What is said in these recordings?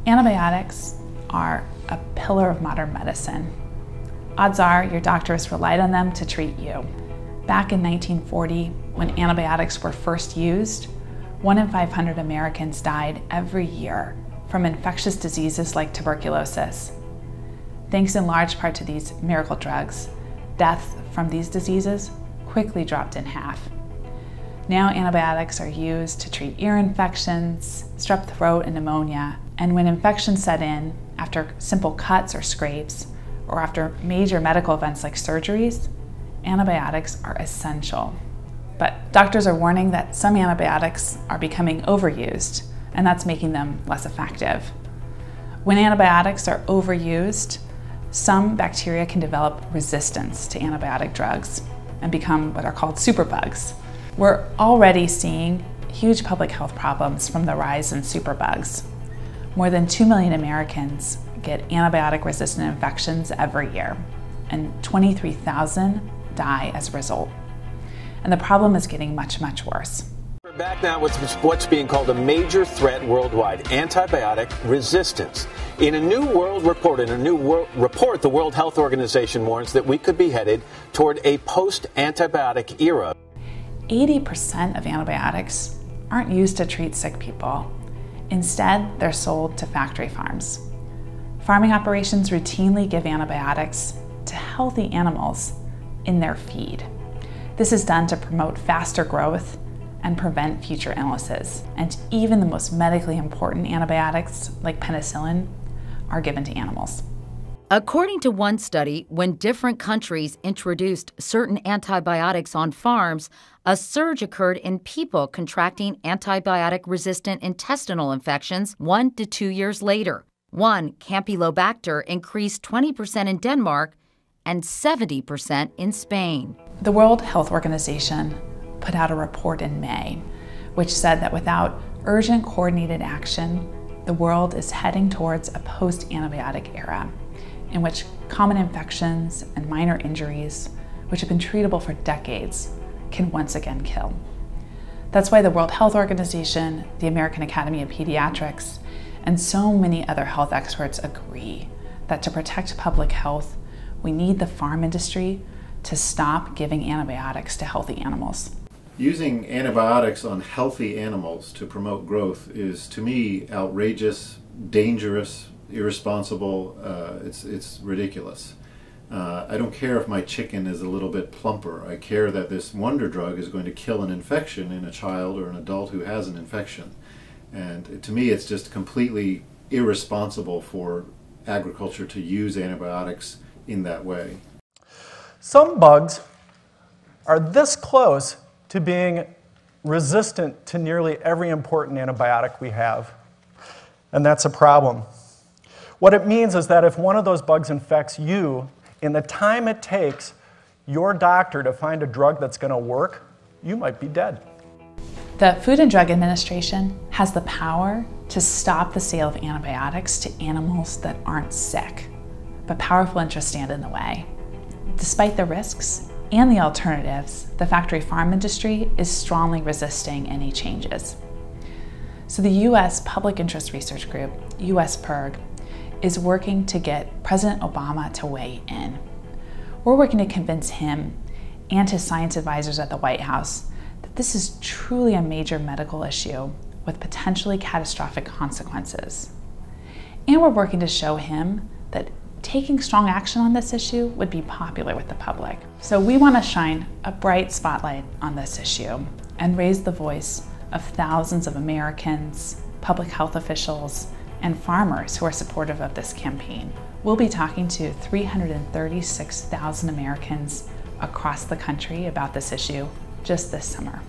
Antibiotics are a pillar of modern medicine. Odds are your doctors relied on them to treat you. Back in 1940, when antibiotics were first used, 1 in 500 Americans died every year from infectious diseases like tuberculosis. Thanks in large part to these miracle drugs, death from these diseases quickly dropped in half. Now antibiotics are used to treat ear infections, strep throat, and pneumonia. And when infections set in after simple cuts or scrapes, or after major medical events like surgeries, antibiotics are essential. But doctors are warning that some antibiotics are becoming overused, and that's making them less effective. When antibiotics are overused, some bacteria can develop resistance to antibiotic drugs and become what are called superbugs. We're already seeing huge public health problems from the rise in superbugs. More than 2 million Americans get antibiotic-resistant infections every year, and 23,000 die as a result. And the problem is getting much, much worse. We're back now with what's being called a major threat worldwide, antibiotic resistance. In a new report, the World Health Organization warns that we could be headed toward a post-antibiotic era. 80% of antibiotics aren't used to treat sick people. Instead, they're sold to factory farms. Farming operations routinely give antibiotics to healthy animals in their feed. This is done to promote faster growth and prevent future illnesses. And even the most medically important antibiotics, like penicillin, are given to animals. According to one study, when different countries introduced certain antibiotics on farms, a surge occurred in people contracting antibiotic-resistant intestinal infections 1 to 2 years later. One, Campylobacter, increased 20% in Denmark and 70% in Spain. The World Health Organization put out a report in May, which said that without urgent coordinated action, the world is heading towards a post-antibiotic era, in which common infections and minor injuries, which have been treatable for decades, can once again kill. That's why the World Health Organization, the American Academy of Pediatrics, and so many other health experts agree that to protect public health, we need the farm industry to stop giving antibiotics to healthy animals. Using antibiotics on healthy animals to promote growth is, to me, outrageous, dangerous, irresponsible. It's ridiculous. I don't care if my chicken is a little bit plumper. I care that this wonder drug is going to kill an infection in a child or an adult who has an infection. And to me, it's just completely irresponsible for agriculture to use antibiotics in that way. Some bugs are this close to being resistant to nearly every important antibiotic we have, and that's a problem. What it means is that if one of those bugs infects you, in the time it takes your doctor to find a drug that's going to work, you might be dead. The Food and Drug Administration has the power to stop the sale of antibiotics to animals that aren't sick, but powerful interests stand in the way. Despite the risks and the alternatives, the factory farm industry is strongly resisting any changes. So the U.S. Public Interest Research Group, USPIRG, is working to get President Obama to weigh in. We're working to convince him and his science advisors at the White House that this is truly a major medical issue with potentially catastrophic consequences. And we're working to show him that taking strong action on this issue would be popular with the public. So we want to shine a bright spotlight on this issue and raise the voice of thousands of Americans, public health officials, and farmers who are supportive of this campaign. We'll be talking to 336,000 Americans across the country about this issue just this summer.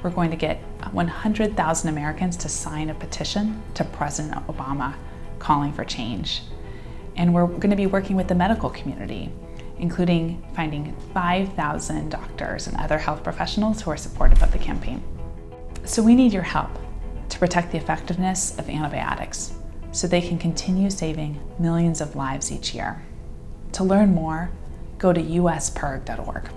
We're going to get 100,000 Americans to sign a petition to President Obama calling for change. And we're going to be working with the medical community, including finding 5,000 doctors and other health professionals who are supportive of the campaign. So we need your help to protect the effectiveness of antibiotics so they can continue saving millions of lives each year. To learn more, go to uspirg.org.